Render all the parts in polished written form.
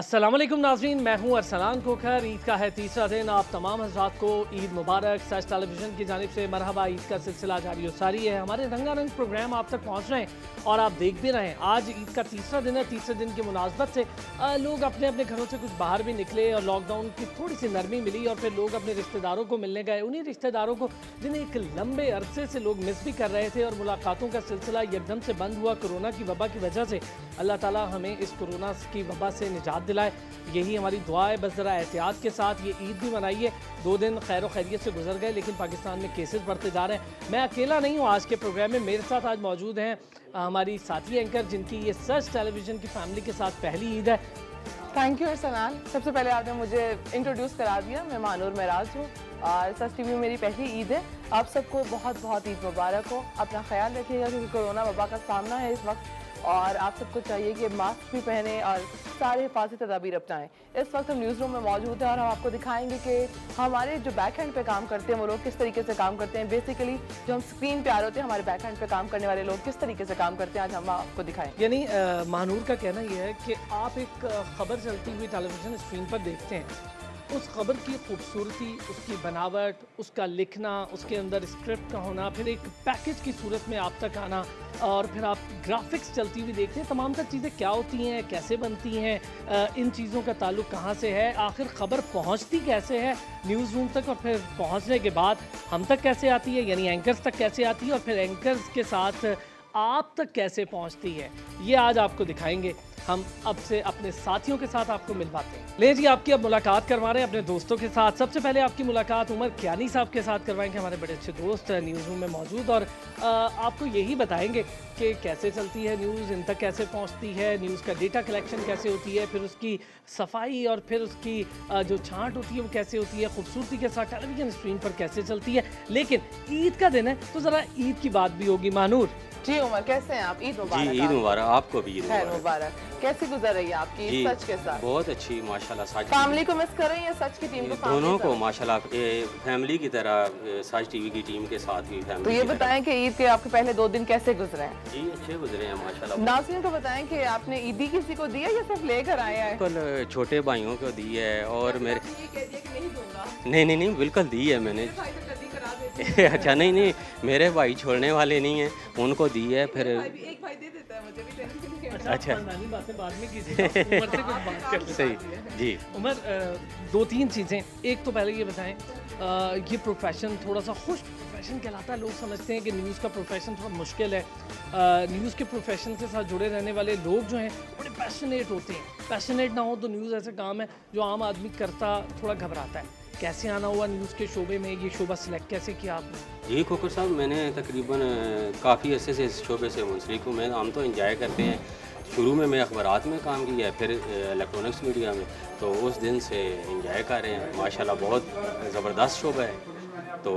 अस्सलाम वालेकुम नाज़रीन, मैं हूं अरसलान कोखर। ईद का है तीसरा दिन। आप तमाम हज़रात को ईद मुबारक। सच टेलीविज़न की जानिब से मरहबा। ईद का सिलसिला जारी व सारी है। हमारे रंगारंग प्रोग्राम आप तक पहुंच रहे हैं और आप देख भी रहे हैं। आज ईद का तीसरा दिन है। तीसरे दिन की मुनासबत से लोग अपने अपने घरों से कुछ बाहर भी निकले और लॉकडाउन की थोड़ी सी नरमी मिली और फिर लोग अपने रिश्तेदारों को मिलने गए। उन्हीं रिश्तेदारों को जिन्हें एक लंबे अरसे से लोग मिस भी कर रहे थे और मुलाकातों का सिलसिला एकदम से बंद हुआ कोरोना की वबा की वजह से। अल्लाह ताला हमें इस कोरोना की वबा से निजात दिलाए, यही हमारी दुआ है। बस ज़रा एहतियात के साथ ये ईद भी मनाइए। 2 दिन खैर खैरियत से गुजर गए लेकिन पाकिस्तान में केसेस बढ़ते जा रहे हैं। मैं अकेला नहीं हूँ आज के प्रोग्राम में, मेरे साथ आज मौजूद हैं हमारी साथी एंकर जिनकी ये सच टेलीविज़न की फैमिली के साथ पहली ईद है। Thank you Arsalan. सबसे पहले आपने मुझे इंट्रोड्यूस करा दिया। मैं मानूर महराज हूँ और सच टीवी में मेरी पहली ईद है। आप सबको बहुत बहुत ईद मुबारक हो। अपना ख्याल रखिएगा क्योंकि कोरोना वबा का सामना है इस वक्त और आप सबको चाहिए कि मास्क भी पहने और सारे हिफाजती तदाबीर अपनाएं। इस वक्त हम न्यूज़ रूम में मौजूद हैं और हम आपको दिखाएंगे कि हमारे जो बैक हैंड पे काम करते हैं वो लोग किस तरीके से काम करते हैं। बेसिकली जो हम स्क्रीन पे आ रहे होते हैं, हमारे बैक हैंड पे काम करने वाले लोग किस तरीके से काम करते हैं, आज हम आपको दिखाएं। यानी महानूर का कहना यह है कि आप एक ख़बर चलती हुई टेलीविज़न स्क्रीन पर देखते हैं, उस खबर की खूबसूरती, उसकी बनावट, उसका लिखना, उसके अंदर स्क्रिप्ट का होना, फिर एक पैकेज की सूरत में आप तक आना और फिर आप ग्राफिक्स चलती हुई देखते हैं। तमाम तक चीज़ें क्या होती हैं, कैसे बनती हैं, इन चीज़ों का ताल्लुक कहाँ से है, आखिर ख़बर पहुँचती कैसे है न्यूज़ रूम तक और फिर पहुँचने के बाद हम तक कैसे आती है, यानी एंकर्स तक कैसे आती है और फिर एंकर्स के साथ आप तक कैसे पहुँचती है, ये आज आपको दिखाएंगे। हम अब से अपने साथियों के साथ आपको मिलवाते हैं। ले जी, आपकी अब मुलाकात करवा रहे हैं अपने दोस्तों के साथ। सबसे पहले आपकी मुलाकात उमर कियानी साहब के साथ करवाएंगे, हमारे बड़े अच्छे दोस्त न्यूज़ रूम में मौजूद, और आपको यही बताएंगे कि कैसे चलती है न्यूज़, इन तक कैसे पहुंचती है, न्यूज़ का डेटा कलेक्शन कैसे होती है, फिर उसकी सफाई और फिर उसकी जो छांट होती है वो कैसे होती है, खूबसूरती के साथ टेलीविज़न स्क्रीन पर कैसे चलती है। लेकिन ईद का दिन है तो ज़रा ईद की बात भी होगी। मानूर जी उमर, कैसे हैं आप? ईद मुबारक। जी ईद मुबारक, आपको भी ईद मुबारक। कैसी गुजर रही है आपकी ईद सच के साथ? बहुत अच्छी माशाल्लाह। सच फैमिली को मिस कर रही है सच की टीम को? दोनों को माशाल्लाह फैमिली की तरह सच टीवी की टीम के साथ भी फैमिली। तो ये बताएं कि ईद के आपके पहले 2 दिन कैसे गुजरे हैं? जी अच्छे गुजरे हैं माशाल्लाह। नाज़रीन को बताएं कि आपने ईदी किसी को दी है या सिर्फ लेकर आए हैं? बिल्कुल छोटे भाइयों को दी है और मेरे ये कह दिया कि नहीं दूंगा। नहीं बिल्कुल दी है मैंने। अच्छा नहीं, मेरे भाई छोड़ने वाले नहीं हैं, उनको दी है। फिर एक भाई दे देता है, मुझे भी टेंशन नहीं है। अच्छा, बातें बाद में कीजिए, उमर से कुछ बात कर सही जी। उमर 2-3 चीज़ें, एक तो पहले ये बताएं, ये प्रोफेशन थोड़ा सा खुश प्रोफेशन कहलाता है। लोग समझते हैं कि न्यूज़ का प्रोफेशन थोड़ा मुश्किल है। न्यूज़ के प्रोफेशन के साथ जुड़े रहने वाले लोग जो हैं बड़े पैशनेट होते हैं। पैशनेट ना हो तो न्यूज़ ऐसा काम है जो आम आदमी करता थोड़ा घबराता है। कैसे आना हुआ न्यूज़ के शोबे में, ये शोबा सिलेक्ट कैसे किया आपने? जी खोकर साहब, मैंने तकरीबन काफ़ी अरसे से इस शोबे से मुंसलिक हूँ। मैं हम तो इंजॉय करते हैं। शुरू में मैं अखबारात में काम किया है, फिर इलेक्ट्रॉनिक्स मीडिया में, तो उस दिन से इंजॉय कर रहे हैं। माशाल्लाह बहुत ज़बरदस्त शोबा है। तो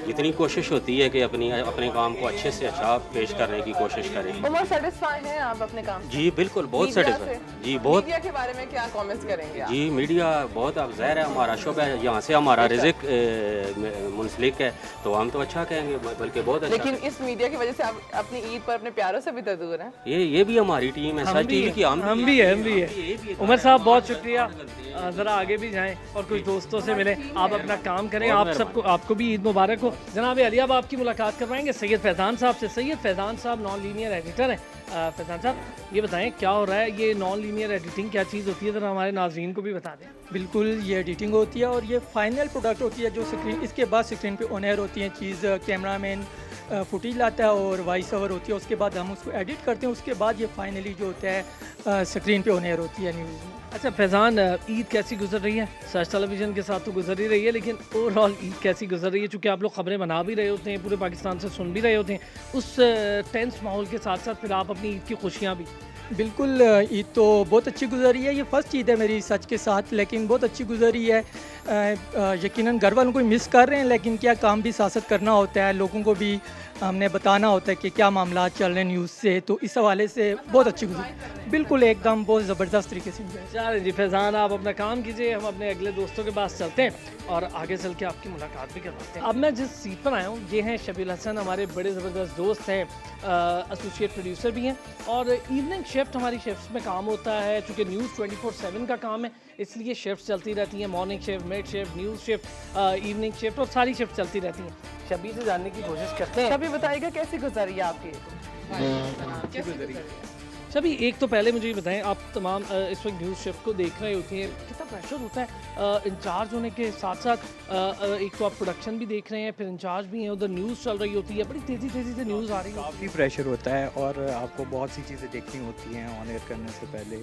जितनी कोशिश होती है कि अपने काम को अच्छे से अच्छा पेश करने की कोशिश करें। उमर, सेटिस्फाई हैं आप अपने काम से? जी बिल्कुल, बहुत सेटिस्फाई। जी बहुत। मीडिया के बारे में क्या कमेंट्स करेंगे आप? जी मीडिया बहुत अब ज़ाहिर है हमारा शोबा है, यहाँ से हमारा रिज़्क़ मुंसलिक है, तो हम तो अच्छा कहेंगे, बल्कि बहुत अच्छा। लेकिन इस मीडिया की वजह से आप अपनी ईद पर अपने प्यारों से भी तो दूर हैं। ये भी हमारी टीम है, सच टीवी की। हम भी है। उमर साहब बहुत शुक्रिया। ज़रा आगे भी जाएं और कुछ दोस्तों से मिलें, आप अपना काम करें। आप सबको, आपको भी ईद मुबारक हो। जनाब अली, अब आपकी मुलाकात करवाएंगे सैयद फैज़ान साहब से। सैयद फैज़ान साहब नॉन लीनियर एडिटर हैं। फैज़ान साहब, ये बताएं क्या हो रहा है, ये नॉन लीनियर एडिटिंग क्या चीज़ होती है, ज़रा हमारे नाज़रीन को भी बता दें। बिल्कुल, ये एडिटिंग होती है और ये फाइनल प्रोडक्ट होती है जो स्क्रीन, इसके बाद स्क्रीन पे ऑन एयर होती है चीज़। कैमरामैन फुटेज लाता है और वॉइस ओवर होती है, उसके बाद हम उसको एडिट करते हैं, उसके बाद ये फाइनली जो होता है स्क्रीन पे ऑन एयर होती है न्यूज़ में। अच्छा फैज़ान, ईद कैसी गुजर रही है? सच टेलीविज़न के साथ तो गुजर ही रही है, लेकिन ओवरऑल ईद कैसी गुजर रही है? चूँकि आप लोग खबरें बना भी रहे होते हैं, पूरे पाकिस्तान से सुन भी रहे होते हैं, उस टेंस माहौल के साथ साथ फिर आप अपनी ईद की खुशियाँ भी। बिल्कुल, ईद तो बहुत अच्छी गुजरी है। ये फ़र्स्ट ईद है मेरी सच के साथ, लेकिन बहुत अच्छी गुजरी है। यकीनन घर वालों को मिस कर रहे हैं, लेकिन क्या काम भी साथ करना होता है, लोगों को भी हमने बताना होता है कि क्या मामला चल रहे हैं न्यूज़ से, तो इस हवाले से बहुत अच्छी गुजरी, बिल्कुल एकदम बहुत ज़बरदस्त तरीके से enjoy। चलिए जी फैज़ान, आप अपना काम कीजिए, हम अपने अगले दोस्तों के पास चलते हैं और आगे चल के आपकी मुलाकात भी करवाते हैं। अब मैं जिस सीट पर आया हूँ ये हैं शबील हसन, हमारे बड़े ज़बरदस्त दोस्त हैं, एसोसिएट प्रोड्यूसर भी हैं और इवनिंग शिफ्ट हमारी शिफ्ट में काम होता है। चूँकि न्यूज़ 24/7 का काम है इसलिए शिफ्ट चलती रहती हैं, morning shift, mid shift, news shift, evening shift और सारी शिफ्ट चलती रहती हैं। शबी से जानने की कोशिश करते हैं। अभी बताइएगा कैसी गुजरी आपकी? सभी एक तो पहले मुझे ये बताएं, आप तमाम इस वक्त न्यूज़ शिफ्ट को देख रहे होते हैं, कितना प्रेशर होता है इंचार्ज होने के साथ साथ? एक तो आप प्रोडक्शन भी देख रहे हैं, फिर इंचार्ज भी हैं, उधर न्यूज़ चल रही होती है, बड़ी तेज़ी से न्यूज़ आ रही है। काफ़ी प्रेशर होता है और आपको बहुत सी चीज़ें देखनी होती हैं ऑन एयर करने से पहले,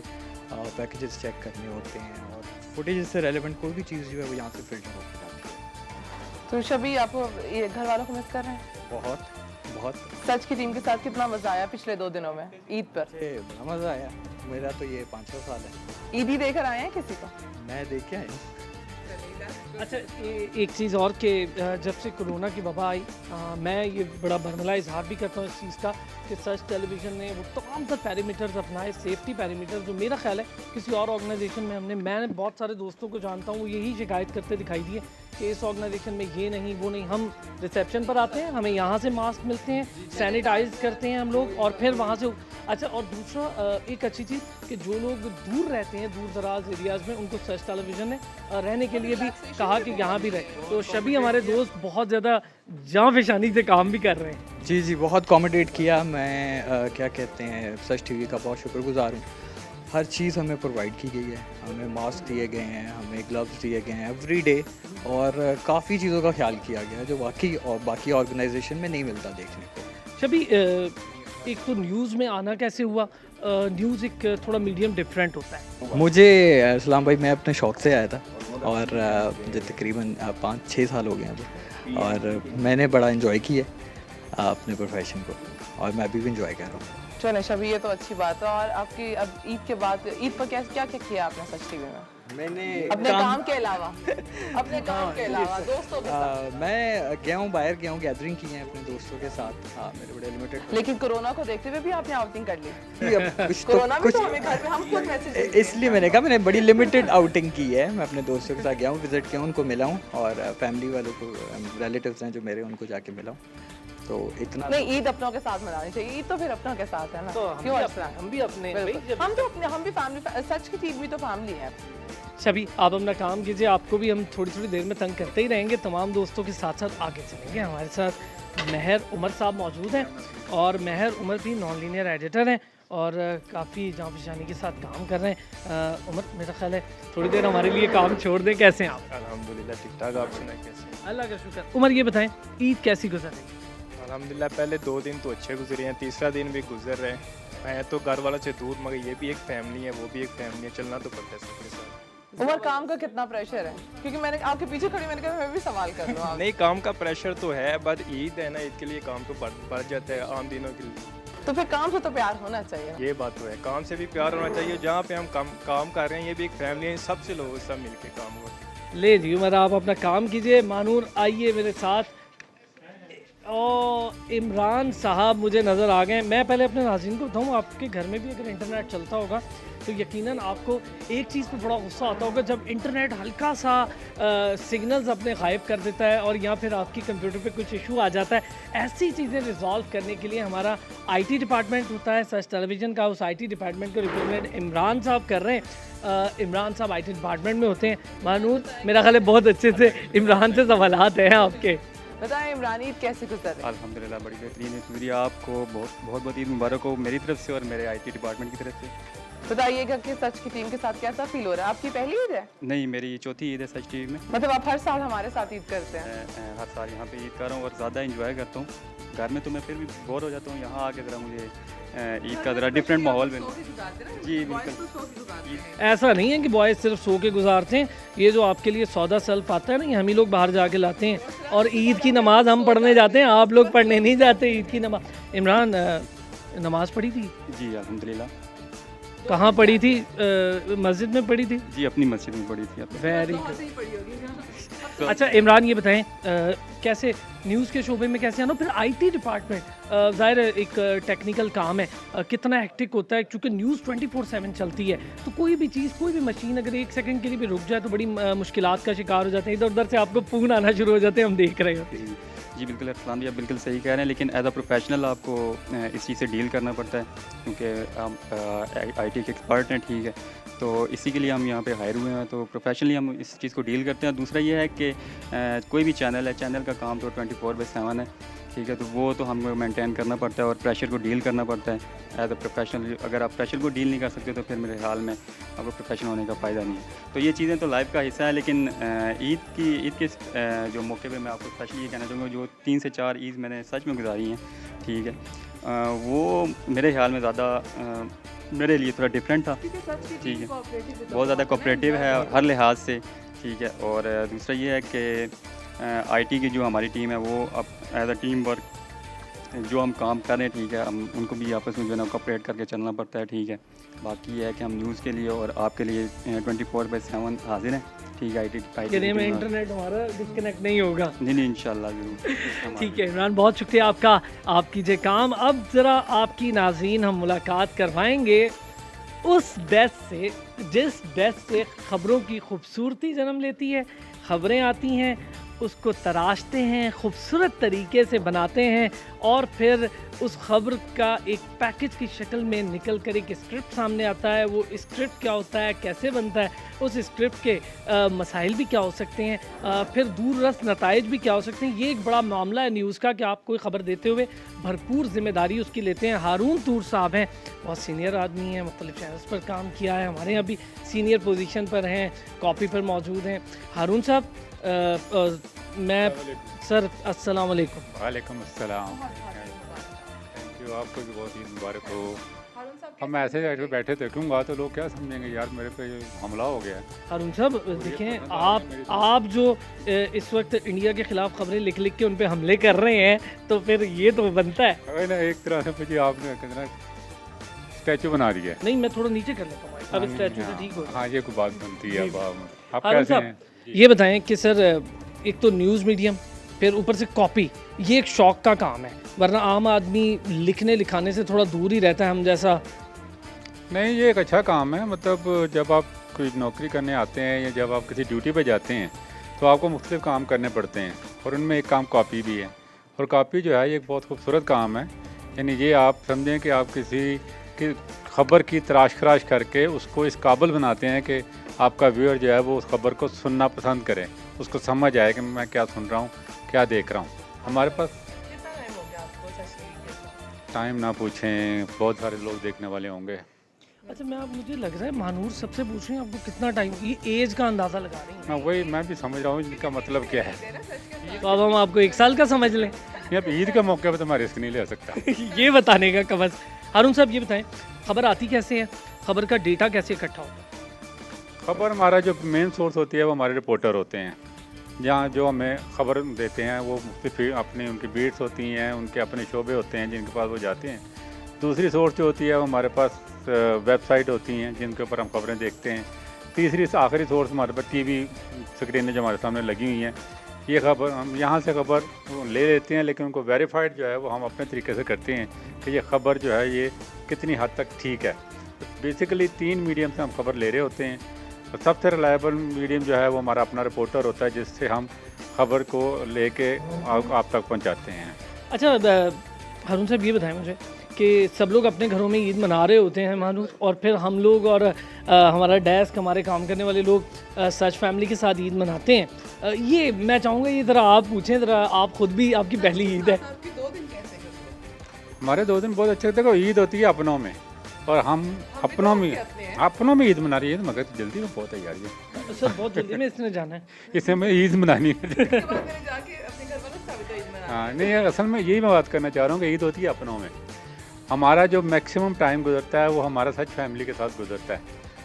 पैकेजेस चेक करने होते हैं और फुटेज से रेलेवेंट कोई भी चीज़ जो है वो यहाँ से फिल्टर होकर जाती है। तो शबी, आपको ये घर वालों को मिस कर रहे हैं? बहुत बहुत सच की टीम के साथ कितना मजा आया पिछले 2 दिनों में ईद पर? बड़ा मज़ा आया। मेरा तो ये 5-6 साल है। ईद ही देकर आए हैं किसी को? मैं देख के आया। अच्छा, एक चीज़ और कि जब से कोरोना की वबा आई, मैं ये बड़ा बरमला इजहार भी करता हूँ इस चीज़ का कि सच टेलीविज़न ने वो तमाम तर पैरामीटर्स अपनाए, सेफ्टी पैरामीटर्स, जो मेरा ख्याल है किसी और ऑर्गेनाइजेशन में मैंने बहुत सारे दोस्तों को जानता हूँ वो यही शिकायत करते दिखाई दिए कि इस ऑर्गेनाइजेशन में ये नहीं वो नहीं। हम रिसेप्शन पर आते हैं, हमें यहाँ से मास्क मिलते हैं, सैनिटाइज करते हैं हम लोग और फिर वहाँ से। अच्छा, और दूसरा एक अच्छी चीज़ कि जो लोग दूर रहते हैं, दूर दराज एरियाज़ में, उनको सच टेलीविज़न ने रहने के लिए भी कहा कि यहाँ भी रहे। तो शबी हमारे दोस्त बहुत ज़्यादा जाँ फिशानी से काम भी कर रहे हैं। जी जी, बहुत कॉमोडेट किया। मैं क्या कहते हैं, सच टीवी का बहुत शुक्रगुजार हूँ। हर चीज़ हमें प्रोवाइड की गई है, हमें मास्क दिए गए हैं, हमें ग्लव्स दिए गए हैं एवरी डे और काफ़ी चीज़ों का ख्याल किया गया है जो बाकी ऑर्गेनाइजेशन में नहीं मिलता देखने को। शबी, एक तो न्यूज़ में आना कैसे हुआ? न्यूज़ एक थोड़ा मीडियम डिफरेंट होता है। मुझे सलाम भाई, मैं अपने शौक़ से आया था और मुझे तकरीबन 5-6 साल हो गए हैं और मैंने बड़ा इन्जॉय किया अपने प्रोफेशन को और मैं अभी भी इन्जॉय कर रहा हूँ। चलो शबी, ये तो अच्छी बात है। और आपकी अब ईद के बाद, ईद पर क्या क्या किया आपने सच टीवी में? मैंने अपने काम के अलावा अपने काम के अलावा दोस्तों के साथ? मैं गया हूँ, बाहर गया हूँ, गैदरिंग की है अपने दोस्तों के साथ। हाँ, मेरे बड़े लिमिटेड। लेकिन कोरोना को देखते हुए भी आपने आउटिंग कर ली? कुछ कोरोना भी तो हमें घर पे हम खुद मैसेज, इसलिए मैंने कहा मैंने बड़ी लिमिटेड आउटिंग की है। मैं अपने दोस्तों के साथ गया हूँ, विजिट किया, उनको मिला हूँ और फैमिली वालों को, रिलेटिव्स हैं जो मेरे, उनको जाके मिला हूँ। तो इतना नहीं, ईद अपनों के साथ मनानी चाहिए। ईद तो फिर अपनों के साथ है ना, तो क्यों अर्सलान? हम भी अपने हम भी फैमिली, सच की टीम भी तो फैमिली है। शबी, आप अपना काम कीजिए, आपको भी हम थोड़ी देर में तंग करते ही रहेंगे। तमाम दोस्तों के साथ साथ आगे चलेंगे। हमारे साथ महर उमर साहब मौजूद हैं और महर उमर भी नॉन लीनियर एडिटर हैं और काफ़ी जान पहचानी के साथ काम कर रहे हैं। उमर, मेरा ख्याल है थोड़ी देर हमारे लिए काम छोड़ दें। कैसे हैं आप? अल्हम्दुलिल्लाह ठीक ठाक। आप सुनाए कैसे? अल्लाह का शुक्र। उमर, ये बताएं ईद कैसी गुजर रही? अल्हम्दुलिल्लाह, पहले 2 दिन तो अच्छे गुजरे हैं, तीसरा दिन भी गुजर रहे हैं। मैं तो घर वालों से दूर, मगर ये भी एक फैमिली है, वो भी एक फैमिली है, चलना तो पड़ता है सबके साथ। उमर, काम का कितना प्रेशर है? क्योंकि मैंने आपके पीछे खड़ी, मैंने कहा मैं भी सवाल कर लूँ। नहीं, काम का प्रेशर तो है, बट ईद है ना, ईद के लिए काम तो बढ़ जाता है आम दिनों के लिए। तो फिर काम से तो प्यार होना चाहिए। ये बात तो है, काम से भी प्यार होना चाहिए। जहाँ पे हम काम कर रहे हैं, ये भी एक फैमिली है, सबसे लोग सब मिलके काम होते। ले जी उमर, आप अपना काम कीजिए। मानूर, आइए मेरे साथ। और इमरान साहब मुझे नज़र आ गए। मैं पहले अपने नाज़रीन को बताऊँ, आपके घर में भी अगर इंटरनेट चलता होगा तो यकीनन आपको एक चीज़ पे बड़ा गुस्सा आता होगा जब इंटरनेट हल्का सा सिग्नल्स अपने गायब कर देता है और या फिर आपकी कंप्यूटर पे कुछ इशू आ जाता है। ऐसी चीज़ें रिजॉल्व करने के लिए हमारा IT डिपार्टमेंट होता है, सच टेलीविज़न का। उस IT डिपार्टमेंट को रिप्रेजेंट इमरान साहब कर रहे हैं। इमरान साहब IT डिपार्टमेंट में होते हैं। मानूर, मेरा ख्याल है बहुत अच्छे से इमरान से सवालात हैं आपके। बताएं इमरान, ईद कैसे गुजर रही? अल्हम्दुलिल्लाह बड़ी बेहतरीन है। शुक्रिया आपको, बहुत बहुत ईद मुबारक हो मेरी तरफ से और मेरे IT डिपार्टमेंट की तरफ से। बताइएगा कि सच की टीम के साथ कैसा फील हो रहा है? आपकी पहली ईद है? नहीं, मेरी चौथी ईद है सच टीवी में। मतलब आप हर साल हमारे साथ ईद करते हैं? मैं हर साल यहाँ पे ईद कर रहा हूँ और ज़्यादा इंजॉय करता हूँ। घर में तो मैं फिर भी बोर हो जाता हूँ, यहाँ आके ज़रा मुझे ईद का ज़रा डिफरेंट माहौल में। जी बिल्कुल। ऐसा नहीं है कि बॉयज़ सिर्फ सो के गुजारते हैं। ये जो आपके लिए सौदा सेल्फ आता है ना, ये हम ही लोग बाहर जाके लाते हैं और ईद की नमाज हम पढ़ने जाते हैं, आप लोग पढ़ने नहीं जाते ईद की नमाज। इमरान, नमाज पढ़ी थी? जी अल्हम्दुलिल्लाह। कहाँ पढ़ी थी? मस्जिद में पढ़ी थी? जी अपनी मस्जिद में पढ़ी थी। Very good. अच्छा इमरान ये बताएं कैसे न्यूज़ के शोबे में कैसे आना, फिर आईटी डिपार्टमेंट ज़ाहिर है एक टेक्निकल काम है, कितना हेक्टिक होता है क्योंकि न्यूज़ 24/7 चलती है, तो कोई भी चीज़ कोई भी मशीन अगर एक सेकंड के लिए भी रुक जाए तो बड़ी मुश्किलात का शिकार हो जाते हैं, इधर उधर से आपको फ़ोन आना शुरू हो जाते हैं, हम देख रहे होते हैं। जी बिल्कुल अरसलान जी, आप बिल्कुल सही कह रहे हैं, लेकिन एज अ प्रोफेशनल आपको इस चीज़ से डील करना पड़ता है क्योंकि हम आईटी के एक्सपर्ट हैं, ठीक है, तो इसी के लिए हम यहाँ पे हायर हुए हैं, तो प्रोफेशनली हम इस चीज़ को डील करते हैं। दूसरा ये है कि कोई भी चैनल है, चैनल का काम तो 24/7 है, ठीक है, तो वो तो हमें मेंटेन करना पड़ता है और प्रेशर को डील करना पड़ता है एज अ प्रोफेशनल। अगर आप प्रेशर को डील नहीं कर सकते तो फिर मेरे ख्याल में आपको प्रोफेशनल होने का फ़ायदा नहीं है। तो ये चीज़ें तो लाइफ का हिस्सा है, लेकिन ईद के जो मौके पे मैं आपको स्पेशली ये कहना चाहूँगा, जो 3 से 4 ईद मैंने सच में गुजारी हैं, ठीक है, वो मेरे ख्याल में ज़्यादा मेरे लिए थोड़ा डिफरेंट था, ठीक है, बहुत ज़्यादा कोऑपरेटिव है हर लिहाज से, ठीक है। और दूसरा ये है कि आईटी की जो हमारी टीम है वो अब एज अ टीम वर्क जो हम काम कर रहे हैं, ठीक है, हम उनको भी आपस में जो है ना कोऑपरेट करके चलना पड़ता है, ठीक है। बाकी ये है कि हम न्यूज़ के लिए और आपके लिए 24/7 हाजिर हैं, ठीक है। आईटी में इंटरनेट हमारा डिस्कनेक्ट नहीं होगा, नहीं इंशाल्लाह ज़रूर। ठीक है इमरान, बहुत शुक्रिया आपका, आप कीजिए काम। अब ज़रा आपकी नाज़रीन हम मुलाकात करवाएंगे उस डेस्क से जिस डेस्क से ख़बरों की खूबसूरती जन्म लेती है, ख़बरें आती हैं, उसको तराशते हैं, खूबसूरत तरीके से बनाते हैं और फिर उस ख़बर का एक पैकेज की शक्ल में निकल कर एक स्क्रिप्ट सामने आता है। वो स्क्रिप्ट क्या होता है, कैसे बनता है, उस स्क्रिप्ट के मसाइल भी क्या हो सकते हैं, फिर दूररस नताइज भी क्या हो सकते हैं। ये एक बड़ा मामला है न्यूज़ का कि आप कोई ख़बर देते हुए भरपूर ज़िम्मेदारी उसकी लेते हैं। हारून तूर साहब हैं, बहुत सीनियर आदमी हैं, मुख्तलिफ चैनल्स पर काम किया है, हमारे यहाँ भी सीनियर पोजीशन पर हैं, कॉपी पर मौजूद हैं। हारून साहब मैं सर अस्सलाम वालेकुम। वालेकुम अस्सलाम, थैंक यू, आपको भी बहुत ईद मुबारक हो। हम ऐसे बैठे देखूंगा तो लोग क्या समझेंगे, यार मेरे पे हमला हो गया है। हारून साहब देखें, आप जो इस वक्त इंडिया के ख़िलाफ़ खबरें लिख लिख के उन पे हमले कर रहे हैं, तो फिर ये तो बनता है ना एक तरह से मुझे आपने कितना स्टैचू बना दिया। नहीं मैं थोड़ा नीचे कर लेता हूँ, अब स्टैचू से ठीक हो। हाँ ये कोई बात बनती है। आप हारून कैसे साहब हैं? ये बताएं कि सर एक तो न्यूज़ मीडियम, फिर ऊपर से कॉपी, ये एक शौक का काम है, वरना आम आदमी लिखने लिखाने से थोड़ा दूर ही रहता है हम जैसा। नहीं ये एक अच्छा काम है, मतलब जब आप कोई नौकरी करने आते हैं या जब आप किसी ड्यूटी पे जाते हैं तो आपको मुख्तलिफ काम करने पड़ते हैं और उनमें एक काम कॉपी भी है। और कॉपी जो है ये एक बहुत खूबसूरत काम है, यानी ये आप समझें कि आप किसी की ख़बर की तराश करके उसको इस काबिल बनाते हैं कि आपका व्यूअर जो है वो उस खबर को सुनना पसंद करे, उसको समझ आए कि मैं क्या सुन रहा हूँ, क्या देख रहा हूँ। हमारे पास टाइम ना पूछें, बहुत सारे लोग देखने वाले होंगे। अच्छा मुझे लग रहा है महानूर सबसे पूछ रहे हैं आपको कितना टाइम, ये एज का अंदाज़ा लगा रही हैं। हाँ वही मैं भी समझ रहा हूँ इनका मतलब क्या है। तो अब हम आपको 1 साल का समझ लें। अब ईद के मौके पर तो मैं रिस्क नहीं ले सकता। ये बताने का कबस। हारून साहब ये बताएं, खबर आती कैसे है, खबर का डेटा कैसे इकट्ठा होता है? खबर हमारा जो मेन सोर्स होती है वो हमारे रिपोर्टर होते हैं, जहाँ जो हमें ख़बर देते हैं वो मुख्तलिफ अपनी उनकी बीट्स होती हैं, उनके अपने शोबे होते हैं जिनके पास वो जाते हैं। दूसरी सोर्स जो होती है वो हमारे पास वेबसाइट होती हैं जिनके ऊपर हम खबरें देखते हैं। तीसरी आखिरी सोर्स हमारे पास टीवी स्क्रीनें जो हमारे सामने लगी हुई हैं। ये खबर हम यहाँ से खबर ले लेते हैं, लेकिन उनको वेरीफाइड जो है वो हम अपने तरीके से करते हैं कि ये खबर जो है ये कितनी हद तक ठीक है। बेसिकली 3 मीडियम से हम खबर ले रहे होते हैं। तो सबसे रिलायबल मीडियम जो है वो हमारा अपना रिपोर्टर होता है, जिससे हम खबर को लेके आप तक पहुंचाते हैं। अच्छा हारून साहब ये बताएं मुझे कि सब लोग अपने घरों में ईद मना रहे होते हैं महानूर, और फिर हम लोग और हमारा डेस्क, हमारे काम करने वाले लोग सच फैमिली के साथ ईद मनाते हैं। ये मैं चाहूँगा ये ज़रा आप पूछें, ज़रा आप खुद भी, आपकी पहली ईद है। हमारे 2 दिन बहुत अच्छे। देखो ईद होती है अपनों में, और हम अपनों में ईद मना रही है, मगर जल्दी में बहुत है यार ये। सर बहुत जल्दी में इसने जाना है, इसे मैं ईद मनानी है। हाँ नहीं असल में यही मैं बात करना चाह रहा हूँ कि ईद होती है अपनों में। हमारा जो मैक्सिमम टाइम गुजरता है वो हमारा सच फैमिली के साथ गुजरता है।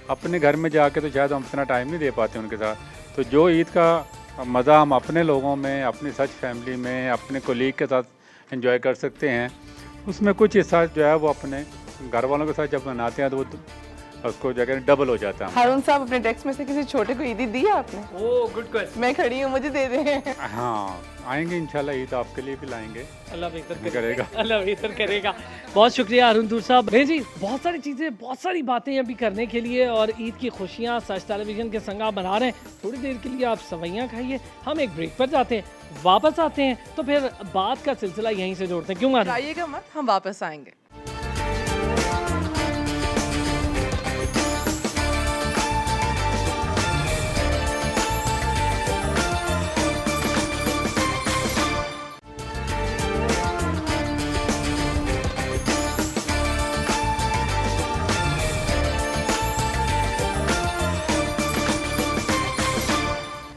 अपने घर में जाके तो शायद हम इतना टाइम नहीं दे पाते उनके साथ। तो जो ईद का मज़ा हम अपने लोगों में, अपनी सच फैमिली में, अपने कोलीग के साथ एंजॉय कर सकते हैं, उसमें कुछ हिस्सा जो है वो अपने घर वालों के साथ जब मनाते हैं तो वो उसको जो है डबल हो जाता है। हारून साहब, अपने टैक्स में से किसी छोटे को ईदी दी है आपने? Oh good question. मैं खड़ी हूँ, मुझे दे दें। हाँ, आएंगे इंशाल्लाह, ईद आपके लिए भी लाएंगे। अल्लाह बेहतर करेगा। अल्लाह बेहतर करेगा। बहुत शुक्रिया हारून दूर साहब। भाई जी, बहुत सारी चीज़ें, बहुत सारी बातें अभी करने के लिए, और ईद की खुशियाँ सच टेलीविज़न के संग आप बना रहे हैं। थोड़ी देर के लिए आप सवैयाँ खाइए, हम एक ब्रेक पर जाते हैं, वापस आते हैं तो फिर बात का सिलसिला यहीं से जोड़ते हैं। क्यों मानो? आइएगा मत, हम वापस आएंगे।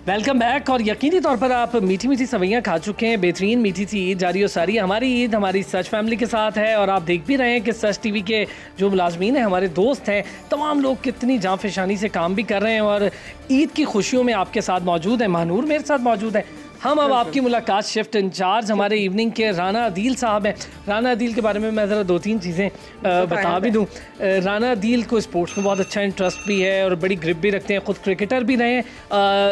Welcome back. और यकीनी तौर पर आप मीठी मीठी सवैयाँ खा चुके हैं। बेहतरीन मीठी सी ईद जारी और सारी। हमारी ईद हमारी सच फैमिली के साथ है, और आप देख भी रहे हैं कि सच टीवी के जो मुलाजमीन हैं, हमारे दोस्त हैं, तमाम लोग कितनी जाँफशानी से काम भी कर रहे हैं और ईद की खुशियों में आपके साथ मौजूद हैं। महानूर मेरे साथ मौजूद है। हम अब आपकी मुलाकात शिफ्ट इंचार्ज हमारे इवनिंग के राना अदील साहब हैं। राना अदील के बारे में मैं ज़रा 2-3 चीज़ें बता भी दूं। राना अदील को स्पोर्ट्स में बहुत अच्छा इंटरेस्ट भी है और बड़ी ग्रिप भी रखते हैं। ख़ुद क्रिकेटर भी रहे हैं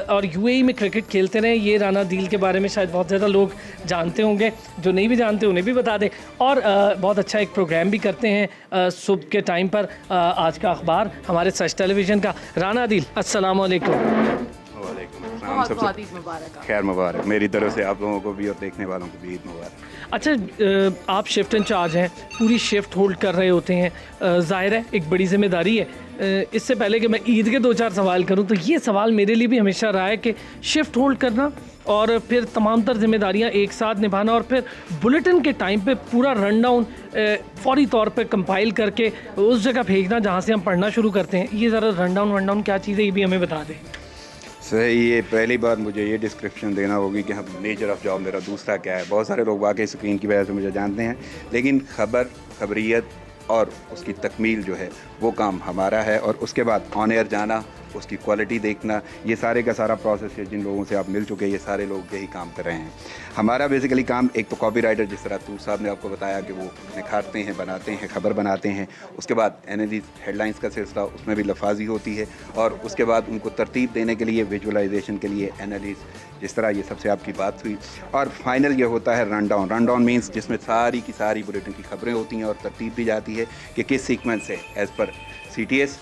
और यूएई में क्रिकेट खेलते रहे। ये राना अदील के बारे में शायद बहुत ज़्यादा लोग जानते होंगे, जो नहीं भी जानते उन्हें भी बता दें। और बहुत अच्छा एक प्रोग्राम भी करते हैं सुबह के टाइम पर, आज का अखबार हमारे सच टेलीविज़न का। राना अदील, अस्सलाम वालेकुम। बहुत ईद मुबारक। खैर मुबारक मेरी तरफ से आप लोगों को भी और देखने वालों को भी ईद मुबारक। अच्छा, आप शिफ्ट इंचार्ज हैं, पूरी शिफ्ट होल्ड कर रहे होते हैं, ज़ाहिर है एक बड़ी जिम्मेदारी है। इससे पहले कि मैं ईद के 2-4 सवाल करूं, तो ये सवाल मेरे लिए भी हमेशा रहा है कि शिफ्ट होल्ड करना और फिर तमाम तर जिम्मेदारियां एक साथ निभाना, और फिर बुलेटिन के टाइम पे पूरा रन डाउन फौरी तौर पे कंपाइल करके उस जगह भेजना जहां से हम पढ़ना शुरू करते हैं। ये ज़रा रन डाउन क्या चीज़ है, ये भी हमें बता दें। सही, ये पहली बात मुझे ये डिस्क्रिप्शन देना होगी कि हम नेचर ऑफ जॉब मेरा दूसरा क्या है। बहुत सारे लोग वाकई स्क्रीन की वजह से मुझे जानते हैं, लेकिन खबरियत और उसकी तकमील जो है वो काम हमारा है, और उसके बाद ऑन एयर जाना, उसकी क्वालिटी देखना, ये सारे का सारा प्रोसेस है। जिन लोगों से आप मिल चुके हैं, ये सारे लोग यही काम कर रहे हैं। हमारा बेसिकली काम, एक तो कॉपी राइटर, जिस तरह तूर साहब ने आपको बताया कि वो निखारते हैं, बनाते हैं, खबर बनाते हैं। उसके बाद एनालिस, हेडलाइंस का सिलसिला, उसमें भी लफाजी होती है, और उसके बाद उनको तरतीब देने के लिए, विजुअलाइजेशन के लिए एनालिस, जिस तरह ये सबसे आपकी बात हुई। और फाइनल ये होता है रन डाउन मीन्स जिसमें सारी की सारी बुलेटिन की खबरें होती हैं और तरतीब दी जाती है कि किस सीक्वेंस से, as per CTS,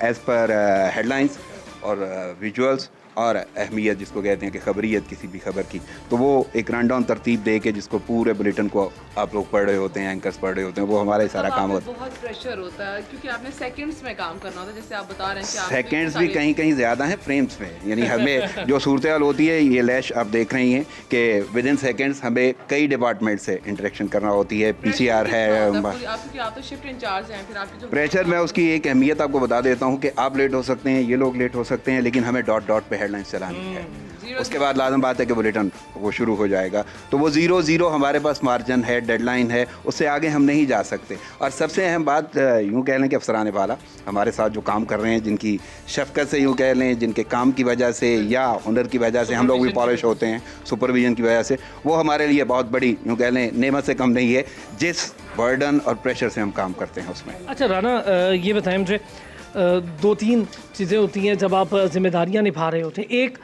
as per headlines और विजुअल्स और अहमियत जिसको कहते हैं कि खबरियत किसी भी खबर की, तो वो एक रन डाउन तरतीब दे के जिसको पूरे बुलेटिन को आप लोग पढ़ रहे होते हैं, एंकर्स पढ़ रहे होते हैं, वो हमारा सारा काम होता है। बहुत प्रेशर होता है क्योंकि आपने सेकंड्स में काम करना होता है, जैसे आप बता रहे हैं कि सेकंड्स भी कहीं कहीं ज़्यादा हैं फ्रेम्स में। यानी हमें जो सूरत हाल होती है, ये लैश आप देख रही हैं कि विद इन सेकेंड्स हमें कई डिपार्टमेंट से इंटरेक्शन करना होती है। PCR है, आप तो शिफ्ट इंचार्ज हैं, फिर आपकी जो प्रेशर, मैं उसकी एक अहमियत आपको बता देता हूँ कि आप लेट हो सकते हैं, ये लोग लेट हो सकते हैं, लेकिन हमें डॉट पे हेडलाइंस चलानी है। उसके बाद लाजम बात है कि बुलेटिन वो शुरू हो जाएगा, तो वो 0-0 हमारे पास मार्जिन है, डेडलाइन है, उससे आगे हम नहीं जा सकते। और सबसे अहम बात यूँ कह लें कि अफसरान वाला हमारे साथ जो काम कर रहे हैं, जिनकी शफ़क़त से यूँ कह लें, जिनके काम की वजह से या हुनर की वजह से हम लोग भी पॉलिश होते हैं, सुपरविजन की वजह से, वो हमारे लिए बहुत बड़ी यूँ कह लें नेमत से कम नहीं है, जिस बर्डन और प्रेशर से हम काम करते हैं उसमें। अच्छा राना, ये बताएं मुझे, 2-3 चीज़ें होती हैं जब आप जिम्मेदारियां निभा रहे होते हैं। एक,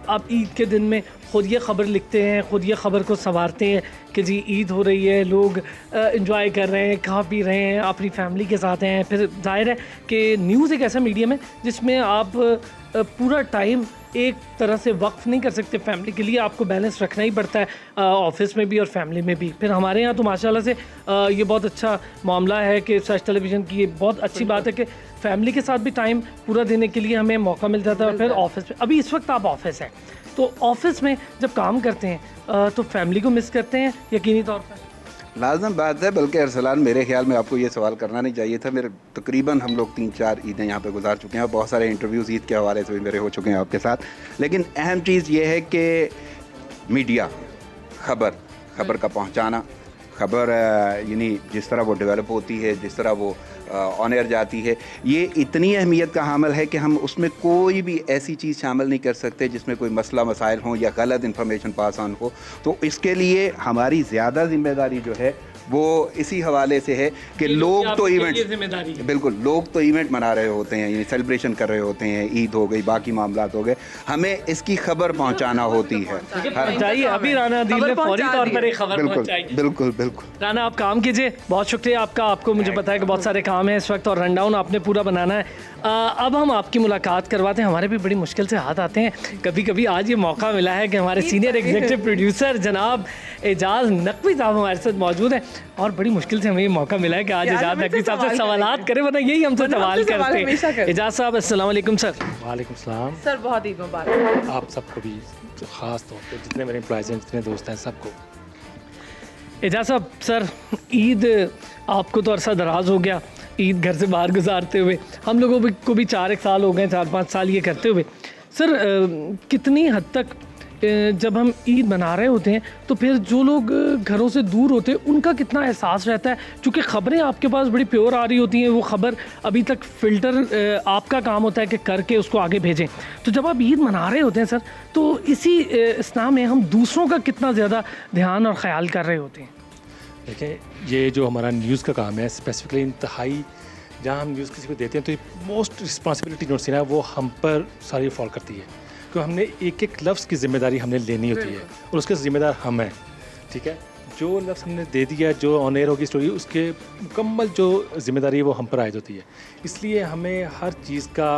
आप ईद के दिन में ख़ुद ये ख़बर लिखते हैं, ख़ुद ये ख़बर को संवारते हैं कि जी ईद हो रही है, लोग एंजॉय कर रहे हैं, खा पी रहे हैं, अपनी फैमिली के साथ हैं। फिर जाहिर है कि न्यूज़ एक ऐसा मीडियम है जिसमें आप पूरा टाइम एक तरह से वक्फ नहीं कर सकते फैमिली के लिए, आपको बैलेंस रखना ही पड़ता है ऑफिस में भी और फैमिली में भी। फिर हमारे यहाँ तो माशाल्लाह से ये बहुत अच्छा मामला है कि सच टेलीविज़न की ये बहुत अच्छी बात है कि फैमिली के साथ भी टाइम पूरा देने के लिए हमें मौका मिल जाता है। फिर ऑफिस में, अभी इस वक्त आप ऑफिस हैं, तो ऑफिस में जब काम करते हैं तो फैमिली को मिस करते हैं यकीनी तौर पर? लाजम बात है, बल्कि अरसलान मेरे ख्याल में आपको ये सवाल करना नहीं चाहिए था। मेरे तकरीबन हम लोग 3-4 ईदें यहाँ पे गुजार चुके हैं और बहुत सारे इंटरव्यूज़ ईद के हवाले से भी मेरे हो चुके हैं आपके साथ। लेकिन अहम चीज़ ये है कि मीडिया, खबर का पहुँचाना, खबर यानी जिस तरह वो डेवलप होती है, जिस तरह वो ऑन एयर जाती है, ये इतनी अहमियत का हामिल है कि हम उसमें कोई भी ऐसी चीज़ शामिल नहीं कर सकते जिसमें कोई मसला मसाइल हों या गलत इन्फॉर्मेशन पास ऑन हो। तो इसके लिए हमारी ज़्यादा ज़िम्मेदारी जो है वो इसी हवाले से है कि लोग तो इवेंट, जिम्मेदारी है। बिल्कुल, लोग तो इवेंट मना रहे होते हैं, यानी सेलिब्रेशन कर रहे होते हैं, ईद हो गई, बाकी मामलात हो गए, हमें इसकी खबर पहुंचाना होती है। पहुंचाइए, अभी राना अदील ने फौरी तौर पर एक खबर बिल्कुल पहुंचाई। बिल्कुल बिल्कुल। राना आप काम कीजिए, बहुत शुक्रिया आपका। आपको मुझे पता है कि बहुत सारे काम हैं इस वक्त और रनडाउन आपने पूरा बनाना है। अब हम आपकी मुलाकात करवाते हैं। हमारे भी बड़ी मुश्किल से हाथ आते हैं कभी कभी। आज ये मौका मिला है कि हमारे सीनियर एग्जीक्यूटिव प्रोड्यूसर जनाब एजाज नकवी साहब हमारे साथ मौजूद हैं और बड़ी मुश्किल से हमें ये मौका मिला है कि आज एजाज नकवी साहब से सवालात करें, वरना यही हमसे सवाल करते हैं। एजाज साहब अस्सलाम वालेकुम सर। वालेकुम सलाम। सर बहुत ईद मुबारक आप सबको भी, ख़ास तौर पे जितने मेरे एम्प्लॉयज़ हैं, जितने दोस्त हैं, सबको। एजाज साहब, सर ईद आपको तो अरसा दराज हो गया ईद घर से बाहर गुजारते हुए, हम लोगों को भी 4 साल हो गए, 4-5 साल ये करते हुए। सर कितनी हद तक जब हम ईद मना रहे होते हैं तो फिर जो लोग घरों से दूर होते हैं उनका कितना एहसास रहता है, क्योंकि ख़बरें आपके पास बड़ी प्योर आ रही होती हैं, वो ख़बर अभी तक फ़िल्टर आपका काम होता है कि करके उसको आगे भेजें। तो जब आप ईद मना रहे होते हैं सर, तो इसी इसना में हम दूसरों का कितना ज़्यादा ध्यान और ख्याल कर रहे होते हैं? देखें, ये जो हमारा न्यूज़ का काम है, स्पेसिफिकली इंतहाई जहाँ हम न्यूज़ किसी को देते हैं तो मोस्ट रिस्पॉन्सिबिलिटी जो है वो हम पर सारी फॉल करती है, क्योंकि हमने एक एक लफ्ज़ की ज़िम्मेदारी हमने लेनी होती है और उसके ज़िम्मेदार हम हैं। ठीक है, जो लफ्ज़ हमने दे दिया, जो ऑन एयर होगी स्टोरी, उसके मुकम्मल जो ज़िम्मेदारी है वो हम पर आयद होती है। इसलिए हमें हर चीज़ का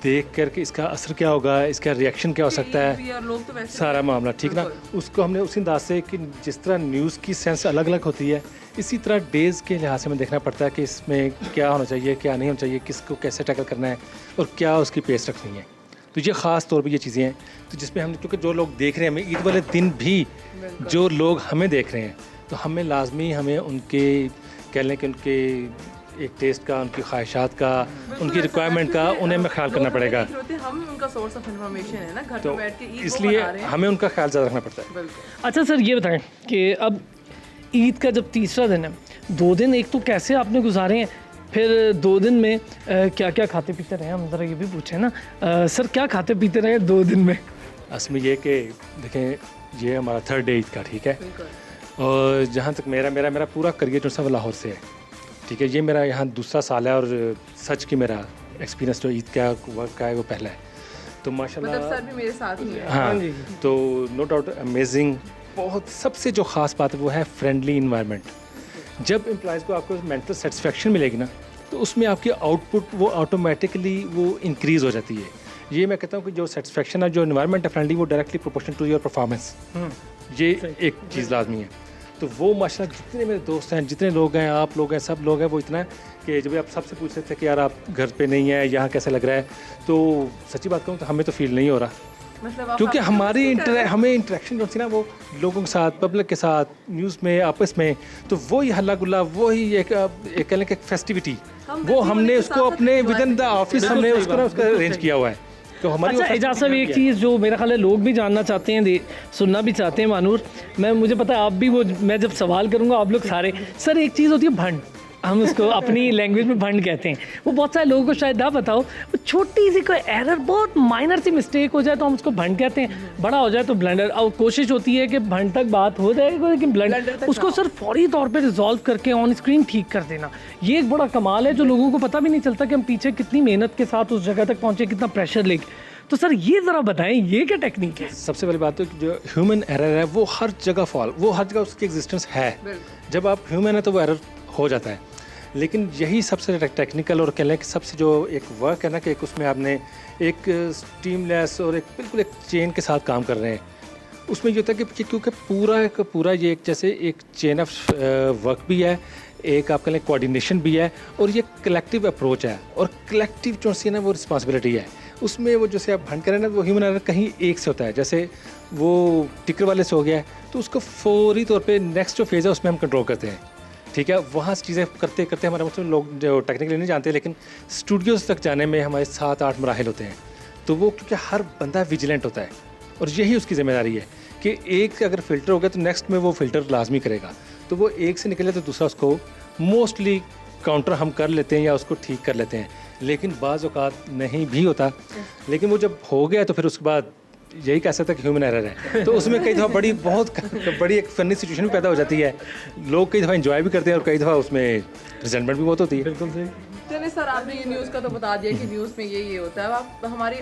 देख करके इसका असर क्या होगा, इसका रिएक्शन क्या हो सकता है, सारा मामला, ठीक ना, उसको हमने उसी अंदाज से कि जिस तरह न्यूज़ की सेंस अलग अलग होती है, इसी तरह डेज़ के लिहाज से हमें देखना पड़ता है कि इसमें क्या होना चाहिए, क्या नहीं होना चाहिए, किसको कैसे टैकल करना है और क्या उसकी पेस रखनी है। तो ये ख़ास तौर पे ये चीज़ें हैं तो जिसमें हम, क्योंकि जो लोग देख रहे हैं हमें ईद वाले दिन भी, जो लोग हमें देख रहे हैं, तो हमें लाजमी हमें उनके कह लें कि उनके एक टेस्ट का, उनकी ख्वाहिशात का, उनकी रिक्वायरमेंट का उन्हें हमें ख्याल करना पड़ेगा। हम उनका सोर्स ऑफ इंफॉर्मेशन है ना, घर तो पे बैठ के ईद इसलिए हमें उनका ख्याल ज़्यादा रखना पड़ता है। अच्छा सर, ये बताएं कि अब ईद का जब तीसरा दिन है, 2 दिन एक तो कैसे आपने गुजारे हैं, फिर 2 दिन में क्या क्या खाते पीते रहे, हम ज़रा ये भी पूछें ना सर, क्या खाते पीते रहे 2 दिन में? असल में ये कि देखें, ये हमारा 3rd डे ईद का, ठीक है, और जहाँ तक मेरा पूरा करियर जो सा वो लाहौर से है, ठीक है, ये मेरा यहाँ दूसरा साल है और सच की मेरा एक्सपीरियंस जो ईद का वर्क का है वो पहला है। तो माशाल्लाह, मतलब सर भी मेरे साथ ही है। हाँ, तो नो डाउट अमेजिंग। बहुत सबसे जो ख़ास बात है वो है फ्रेंडली इन्वायरमेंट। जब एम्प्लॉयज़ को आपको मेंटल सेटिस्फेक्शन मिलेगी ना, तो उसमें आपकी आउटपुट वो ऑटोमेटिकली वो इंक्रीज़ हो जाती है। ये मैं कहता हूँ कि जो सेटिस्फेक्शन है, जो इन्वायरमेंट है फ्रेंडली, वो directly proportional to your performance, ये एक चीज़ लाजमी है। तो वो माशाल्लाह जितने मेरे दोस्त हैं, जितने लोग हैं, आप लोग हैं, सब लोग हैं, वो इतना है कि जब आप सबसे पूछ रहे थे कि यार आप घर पे नहीं है, यहाँ कैसा लग रहा है, तो सच्ची बात कहूँ तो हमें तो फील नहीं हो रहा, मतलब क्योंकि हमारी हमें इंटरेक्शन जो थी ना वो लोगों के साथ, पब्लिक के साथ, न्यूज़ में, आपस में, तो वही हल्ला गुल्ला, वही एक कह लें कि फेस्टिविटी, वो हमने उसको अपने विद इन द ऑफिस हमने उसको अरेंज किया हुआ है। तो हमारी अच्छा एजाज साहब, एक चीज़ जो मेरा ख्याल है लोग भी जानना चाहते हैं, सुनना भी चाहते हैं मानूर, मुझे पता है आप भी, वो मैं जब सवाल करूँगा आप लोग सारे, सर एक चीज़ होती है भंड, हम उसको अपनी लैंग्वेज में भंड कहते हैं, वो बहुत सारे लोगों को शायद ना बताओ, वो छोटी सी कोई एरर, बहुत माइनर सी मिस्टेक हो जाए तो हम उसको भंड कहते हैं, बड़ा हो जाए तो ब्लंडर। और कोशिश होती है कि भंड तक बात हो जाएगी, लेकिन ब्लंडर उसको सर फौरी तौर पे रिजॉल्व करके ऑन स्क्रीन ठीक कर देना, ये एक बड़ा कमाल है जो लोगों को पता भी नहीं चलता कि हम पीछे कितनी मेहनत के साथ उस जगह तक पहुँचे, कितना प्रेशर लेके। तो सर ये ज़रा बताएं, ये क्या टेक्निक है? सबसे पहली बात तो जो ह्यूमन एरर है वो हर जगह वो हर जगह उसकी एग्जिस्टेंस है। जब आप ह्यूमन है तो वो एरर हो जाता है, लेकिन यही सबसे टेक्निकल और कह लें कि सबसे जो एक वर्क है ना, कि एक उसमें आपने एक टीमलेस और एक बिल्कुल एक चेन के साथ काम कर रहे हैं, उसमें ये होता है कि क्योंकि पूरा ये एक जैसे एक चेन ऑफ वर्क भी है, एक आप कह लें कोऑर्डिनेशन भी है, और ये कलेक्टिव अप्रोच है, और कलेक्टिव जो सी है ना वो रिस्पॉन्सिबिलिटी है। उसमें वो जैसे आप भंड करें ना, वो ह्यूमन एरर कहीं एक से होता है, जैसे वो टिकर वाले से हो गया है तो उसको फौरी तौर पे नेक्स्ट जो फेज़ है उसमें हम कंट्रोल करते हैं, ठीक है। वहाँ चीज़ें करते करते हमारे मतलब लोग जो टेक्निकली नहीं जानते, लेकिन स्टूडियोज़ तक जाने में हमारे 7-8 मराहिल होते हैं, तो वो क्योंकि हर बंदा विजिलेंट होता है और यही उसकी ज़िम्मेदारी है कि एक अगर फ़िल्टर हो गया तो नेक्स्ट में वो फ़िल्टर लाजमी करेगा, तो वो एक से निकले तो दूसरा उसको मोस्टली काउंटर हम कर लेते हैं या उसको ठीक कर लेते हैं, लेकिन बाज़ औक़ात नहीं भी होता। लेकिन वो जब हो गया तो फिर उसके बाद यही कह सकते हैं कि ह्यूमन एरर है। तो उसमें कई दफ़ा बहुत बड़ी एक फनी सिचुएशन भी पैदा हो जाती है। लोग कई दफ़ा एंजॉय भी करते हैं और कई दफ़ा उसमें रिजेंटमेंट भी बहुत होती है। बिल्कुल सही। चलिए सर, आपने ये न्यूज़ का तो बता दिया कि न्यूज़ में ये होता है। आप हमारे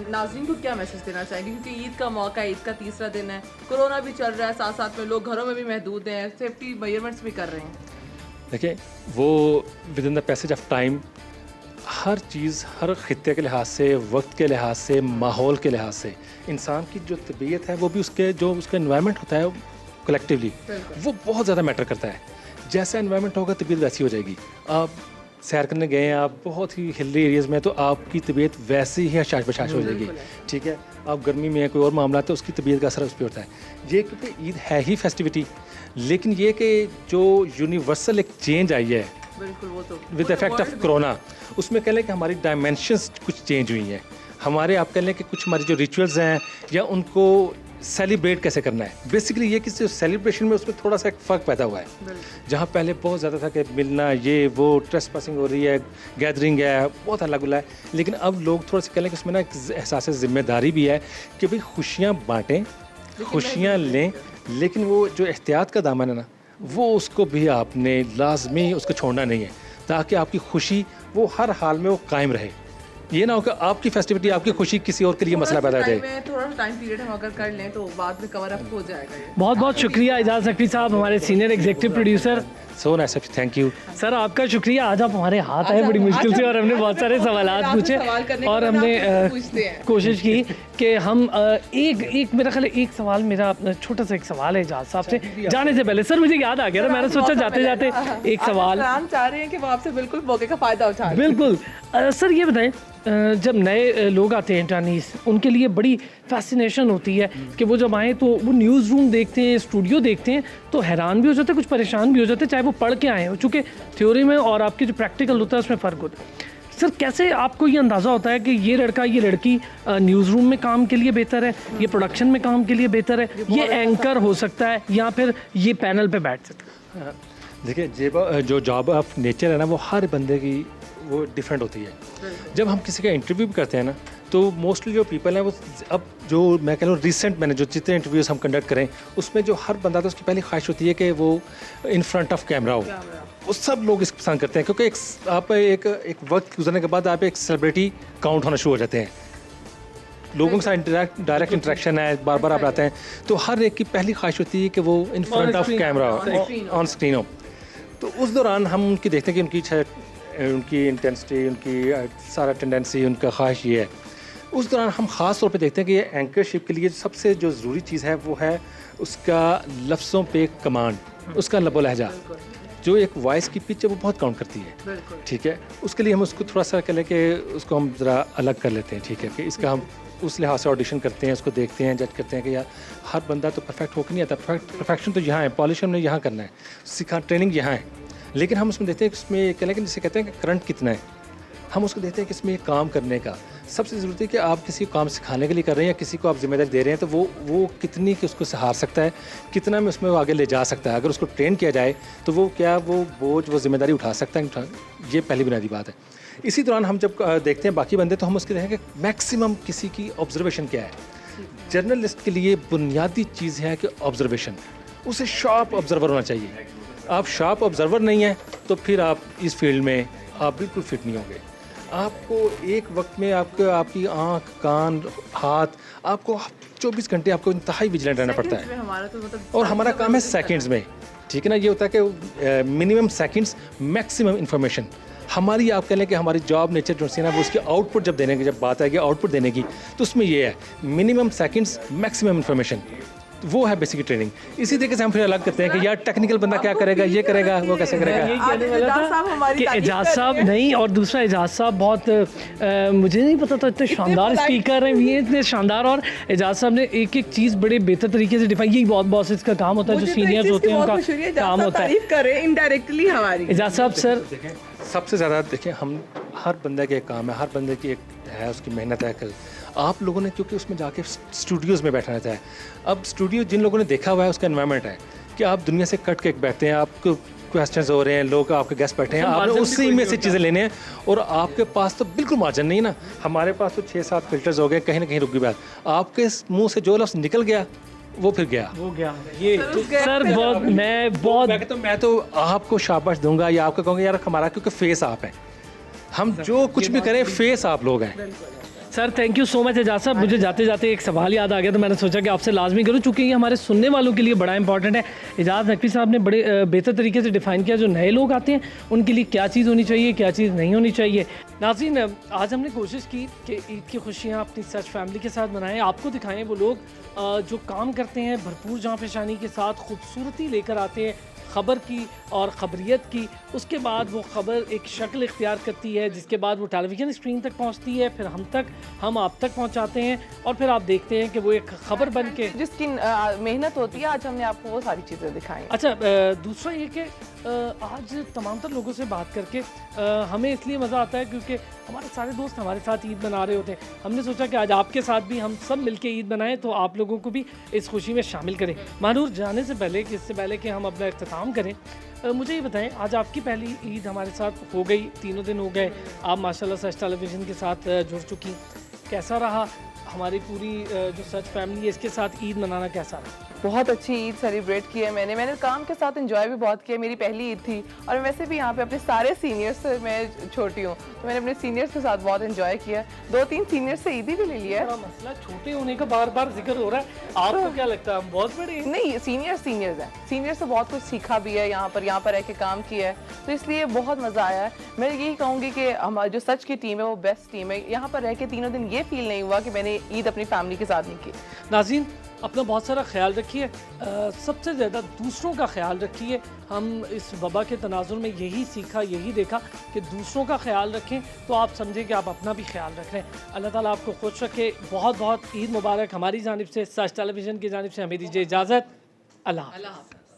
नाज़रीन को क्या मैसेज देना चाहेंगे, क्योंकि ईद का मौका है, ईद का तीसरा दिन है, कोरोना भी चल रहा है, साथ साथ में लोग घरों में भी महदूद हैं, सेफ्टी मेजरमेंट्स भी कर रहे हैं। देखिए, वो within the passage of time हर चीज़, हर खित्ते के लिहाज से, वक्त के लिहाज से, माहौल के लिहाज से, इंसान की जो तबीयत है वो भी उसका एनवायरनमेंट होता है कलेक्टिवली, वो बहुत ज़्यादा मैटर करता है। जैसा एनवायरनमेंट होगा तबीयत वैसी हो जाएगी। आप सैर करने गए हैं, आप बहुत ही हिली एरियाज़ में, तो आपकी तबीयत वैसी ही हशाश बशाश हो जाएगी। ठीक है, आप गर्मी में कोई और मामला तो उसकी तबीयत का असर उस पर होता है। ये क्योंकि ईद है ही फेस्टिविटी, लेकिन ये कि जो यूनिवर्सल एक चेंज आई है बिल्कुल, वो तो विद इफेक्ट ऑफ कोरोना, उसमें कह लें कि हमारी डायमेंशंस कुछ चेंज हुई हैं। हमारे आप कह लें कि कुछ हमारी जो रिचुअल्स हैं या उनको सेलिब्रेट कैसे करना है, बेसिकली ये कि सेलिब्रेशन में उसमें थोड़ा सा एक फ़र्क पैदा हुआ है। जहाँ पहले बहुत ज़्यादा था कि मिलना, ये वो ट्रेसपासिंग हो रही है, गैदरिंग है, बहुत अलग है, लेकिन अब लोग थोड़ा सा कह लें कि उसमें ना एक एहसास ज़िम्मेदारी भी है कि भाई खुशियाँ बाँटें, खुशियाँ लें, लेकिन वो जो एहतियात का दामन है ना, वो उसको भी आपने लाजमी उसको छोड़ना नहीं है, ताकि आपकी खुशी वो हर हाल में वो कायम रहे। ये ना हो कि आपकी फेस्टिविटी, आपकी खुशी किसी और के लिए मसला पैदा हो जाए। थोड़ा टाइम पीरियड हम अगर कर लें तो बाद में कवर अप हो जाएगा ये। बहुत बहुत शुक्रिया एजाज नकवी साहब, हमारे senior executive producer. So nice of you, thank you sir, आपका शुक्रिया। आज आप हमारे हाथ आए बड़ी मुश्किल से और हमने बहुत सारे सवालात पूछे और हमने कोशिश की कि हम एक मेरा ख्याल एक सवाल, मेरा छोटा सा एक सवाल है एजाज साहब से जाने से पहले। सर, मुझे याद आ गया ना, मैंने सोचा जाते जाते एक सवाल चाह रहे हैं कि वो आपसे बिल्कुल मौके का फ़ायदा उठाएं। बिल्कुल। सर ये बताएं, जब नए लोग आते हैं इंटर्नीज, उनके लिए बड़ी फैसिनेशन होती है कि वो जब आएँ तो वो न्यूज़ रूम देखते हैं, स्टूडियो देखते हैं, तो हैरान भी हो जाते हैं, कुछ परेशान भी हो जाते हैं, चाहे वो पढ़ के आए हो, चूँकि थ्योरी में और आपके जो प्रैक्टिकल होता है उसमें फ़र्क होता है। सर, कैसे आपको ये अंदाज़ा होता है कि ये लड़का, ये लड़की न्यूज़ रूम में काम के लिए बेहतर है, ये प्रोडक्शन में काम के लिए बेहतर है, ये एंकर हो सकता है या फिर ये पैनल पे बैठ सकता है? देखिए, जो जॉब ऑफ नेचर है ना, वो हर बंदे की वो डिफरेंट होती है। जब हम किसी का इंटरव्यू भी करते हैं ना, तो मोस्टली जो पीपल हैं वो, अब जो मैं कह रहा हूँ रिसेंट मैंने जो जितने इंटरव्यूज़ हम कंडक्ट करें, उसमें जो हर बंदा था उसकी पहली ख्वाहिश होती है कि वो इन फ्रंट ऑफ कैमरा हो। वो सब लोग इसको पसंद करते हैं, क्योंकि आप एक वक्त गुजरने के बाद आप एक सेलिब्रिटी काउंट होना शुरू हो जाते हैं। लोगों के साथ डायरेक्ट इंटरेक्शन है, बार बार आप आते हैं, तो हर एक की पहली ख्वाहिश होती है कि वो in front of camera on screen हो। तो उस दौरान हम उनकी देखते हैं कि उनकी इंटेंसिटी, उनकी सारा टेंडेंसी, उनका ख्वाहिश ये है। उस दौरान हम ख़ास तौर पे देखते हैं कि ये एंकरशिप के लिए सबसे जो ज़रूरी चीज़ है वो है उसका लफ्ज़ों पे कमांड, उसका लबो लहजा, जो एक वॉइस की पिच है वो बहुत काउंट करती है। ठीक है, उसके लिए हम उसको थोड़ा सा कह लें कि उसको हम ज़रा अलग कर लेते हैं। ठीक है, कि इसका हम उस लिहाज से ऑडिशन करते हैं, उसको देखते हैं, जज करते हैं कि यार हर बंदा तो परफेक्ट होकर नहीं आता, परफेक्शन तो यहाँ है, पॉलिश हमने यहाँ करना है, सिखा ट्रेनिंग यहाँ है, लेकिन हम उसमें देते हैं कि उसमें कह लें कि जिसे कहते हैं कि करंट कितना है, हम उसको देते हैं कि इसमें काम करने का सबसे ज़रूरत है कि आप किसी को काम सिखाने के लिए कर रहे हैं या किसी को आप जिम्मेदारी दे रहे हैं, तो वो कितनी कि उसको सहार सकता है, कितना में उसमें वो आगे ले जा सकता है। अगर उसको ट्रेन किया जाए तो वो क्या वो बोझ, वो जिम्मेदारी उठा सकता है, ये पहली बुनियादी बात है। इसी दौरान हम जब देखते हैं बाकी बंदे, तो हम उसके देखें कि मैक्सिमम किसी की ऑब्जर्वेशन क्या है। जर्नलिस्ट के लिए बुनियादी चीज़ है कि ऑब्जर्वेशन, उसे शार्प ऑब्जर्वर होना चाहिए। आप शार्प ऑब्जर्वर नहीं हैं तो फिर आप इस फील्ड में आप बिल्कुल फिट नहीं होंगे। आपको एक वक्त में आपकी आँख, कान, हाथ, आपको 24 घंटे आपको इंतहाई विजिलेंट रहना पड़ता है, और हमारा काम है सेकंड्स में। ठीक है ना, ये होता है कि मिनिमम सेकंड्स, मैक्सिमम इंफॉर्मेशन। हमारी आप कह लें कि हमारी जॉब नेचर जो है ना, वो उसकी आउटपुट जब देने की, जब बात आएगी आउटपुट देने की, तो उसमें ये है मिनिमम सेकंड्स, मैक्सिमम इंफॉर्मेशन, वो है बेसिक ट्रेनिंग। इसी तरीके से हम फिर अलग करते हैं कि यार टेक्निकल बंदा क्या करेगा, ये करेगा, वो कैसे करेगा। कि एजाज साहब नहीं, और दूसरा एजाज साहब बहुत मुझे नहीं पता था इतने शानदार स्पीकर हैं, ये इतने शानदार, और एजाज साहब ने एक एक चीज़ बड़े बेहतर तरीके से डिफाइन, यही बहुत बॉसेस का काम होता है, जो सीनियर्स होते हैं उनका काम होता है। इनडायरेक्टली हमारी एजाज साहब, सर सबसे ज़्यादा देखें, हम हर बंदे के काम है, हर बंदे की एक है, उसकी मेहनत है। कल आप लोगों ने क्योंकि उसमें जाके स्टूडियोज़ में बैठना रहता है। अब स्टूडियो जिन लोगों ने देखा हुआ है उसका एनवायरनमेंट है कि आप दुनिया से कट के बैठते हैं, आपको क्वेश्चंस हो रहे हैं, लोग आपके गेस्ट बैठे हैं, आपने उसी में से चीज़ें लेने हैं और आपके पास तो बिल्कुल मार्जिन नहीं ना। हमारे पास तो 6-7 फिल्टर्स हो गए, कहीं ना कहीं रुक गई बात। आपके मुंह से जो लफ्ज़ निकल गया वो फिर गया, वो गया। ये सर बहुत मैं तो आपको शाबाश दूंगा या आपको कहूँगा यार हमारा, क्योंकि फेस आप हैं, हम जो कुछ भी करें फेस आप लोग हैं। Sir thank you so much Ejaz साहब। मुझे जाते जाते एक सवाल याद आ गया तो मैंने सोचा कि आपसे लाजमी करूं, चूँकि ये हमारे सुनने वालों के लिए बड़ा इंपॉर्टेंट है। एजाज नकवी साहब ने बड़े बेहतर तरीके से डिफ़ाइन किया जो नए लोग आते हैं उनके लिए क्या चीज़ होनी चाहिए, क्या चीज़ नहीं होनी चाहिए। नाज़रीन, आज हमने कोशिश की कि ईद की खुशियाँ अपनी सच फैमिली के साथ मनाएं, आपको दिखाएं वो लोग जो काम करते हैं भरपूर जाँ पेशानी के साथ, खूबसूरती लेकर आते हैं ख़बर की और ख़बरियत की। उसके बाद वो ख़बर एक शक्ल इख्तियार करती है जिसके बाद वो टेलीविज़न स्क्रीन तक पहुंचती है, फिर हम आप तक पहुंचाते हैं और फिर आप देखते हैं कि वो एक ख़बर बन के जिसकी मेहनत होती है, आज हमने आपको वो सारी चीज़ें दिखाई। अच्छा, दूसरा ये कि आज तमाम तर लोगों से बात करके हमें इसलिए मज़ा आता है क्योंकि हमारे सारे दोस्त हमारे साथ ईद मना रहे होते हैं। हमने सोचा कि आज आपके साथ भी हम सब मिलके ईद मनाएं तो आप लोगों को भी इस खुशी में शामिल करें। महानूर, जाने से पहले कि इससे पहले कि हम अपना इख्तिताम करें, मुझे ये बताएं, आज आपकी पहली ईद हमारे साथ हो गई, 3 दिन हो गए, आप माशाल्लाह सच टेलीविज़न के साथ जुड़ चुकी। कैसा रहा हमारी पूरी जो सच फैमिली है इसके साथ ईद मनाना, कैसा रहा? बहुत अच्छी ईद सेलिब्रेट की है मैंने काम के साथ एंजॉय भी बहुत किया। मेरी पहली ईद थी और वैसे भी यहाँ पे अपने सारे सीनियर्स से मैं छोटी हूँ तो मैंने अपने सीनियर्स के साथ बहुत एंजॉय किया। 2-3 सीनियर्स से ईदी भी ले लिया है। मसला छोटे होने का बार बार जिक्र हो रहा है, आपको क्या लगता है हम बहुत बड़े हैं? नहीं, सीनियर्स हैं, सीनियर से बहुत कुछ सीखा भी है, यहाँ पर रह के काम किया है, तो इसलिए बहुत मज़ा आया है। मैं यही कहूँगी कि हमारी जो सच की टीम है वो बेस्ट टीम है। यहाँ पर रह के 3 दिन ये फील नहीं हुआ कि मैंने ईद अपनी फैमिली के साथ नहीं की। नाज़रीन, अपना बहुत सारा ख्याल रखिए, सबसे ज़्यादा दूसरों का ख्याल रखिए। हम इस वबा के तनाजुर में यही सीखा, यही देखा कि दूसरों का ख्याल रखें तो आप समझें कि आप अपना भी ख्याल रख रहे हैं। अल्लाह ताला आपको खुश रखे। बहुत बहुत ईद मुबारक हमारी जानिब से, सच टेलीविज़न की जानिब से हमें दीजिए इजाज़त। अल्लाह हाफ़िज़।